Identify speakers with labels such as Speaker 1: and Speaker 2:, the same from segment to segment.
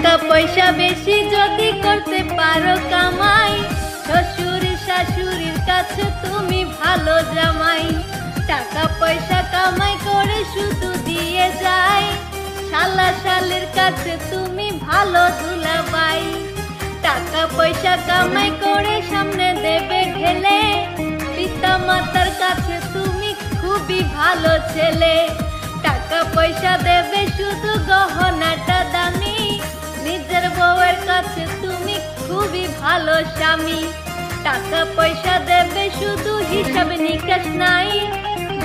Speaker 1: টাকা পয়সা বেশি যদি করতে পারো কামাই, শ্বশুর শাশুড়ির কাছে তুমি ভালো জামাই। টাকা পয়সা কামাই করে শুধু দিয়ে যায়, শালা শালের কাছে তুমি ভালো দুলাভাই। টাকা পয়সা কামাই করে সামনে দেবে ঢেলে, পিতা মাতার কাছে তুমি খুবই ভালো ছেলে। টাকা পয়সা দেবে শুধু গহনাটা দামি, নিজের বউয়ের কাছে তুমি খুবই ভালো স্বামী। টাকা পয়সা দেবে শুধু হিসাব নিকাশ নাই,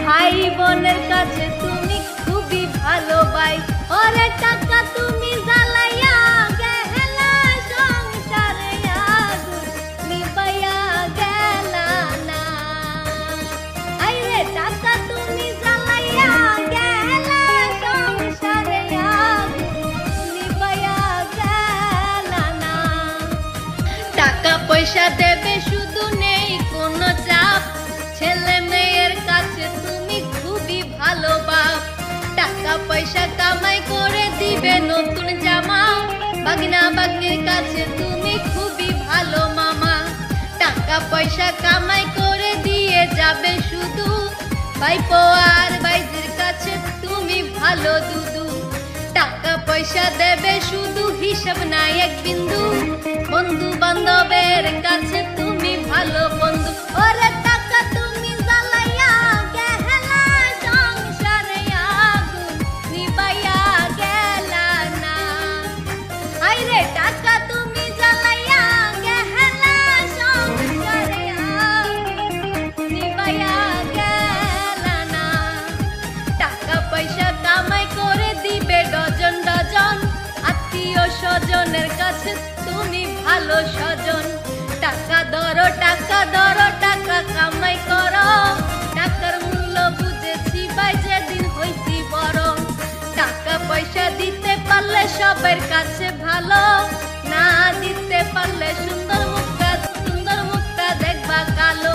Speaker 1: ভাই বোনের কাছে তুমি খুবই ভালো ভাই। ওরে টাকা তুমি জ্বালাইয়া গেলা সংসারে আগুন নিবাইয়া গেলা না। আইরে টাকা তুমি জ্বালাইয়া গেলা সংসারে আগুন নিবাইয়া গেলা না। টাকা পয়সা দেবে শুধু নেই কোনো চাপ, ছেলে মেয়ের কাছে তুমি খুবই ভালো বাপ। টাকা পয়সা কামাই করে দিবে নতুন জামা, বাগনা বাগনির কাছে তুমি খুবই ভালো মামা। টাকা পয়সা কামাই করে দিয়ে যাবে শুধু, ভাইপো আর ভাইজির কাছে তুমি ভালো দুদু। টাকা পয়সা দেবে শুধু হিসাব নাই এক বিন্দু, বন্ধু বান্ধবের কাছে তুমি ভালো বন্ধু। ওরে টাকা তুমি জ্বালাইয়া গেলা সংসারে আগুন নিবাইয়া গেলা না। আইরে টাকা তুমি জ্বালাইয়া গেলা সংসারে আগুন নিবাইয়া গেলা না। টাকা পয়সা কামাই করে দিবে ডজন ডজন, আত্মীয় স্বজনের কাছে তুমি ভালো স্বজন। টাকা ধরো টাকা ধরো টাকা কামাই করো, টাকার মূল্য বুঝেছি ভাই যেদিন হইছি বড়। টাকা পয়সা দিতে পারলে সবার কাছে ভালো, না দিতে পারলে সুন্দর মুখটা দেখবা কালো।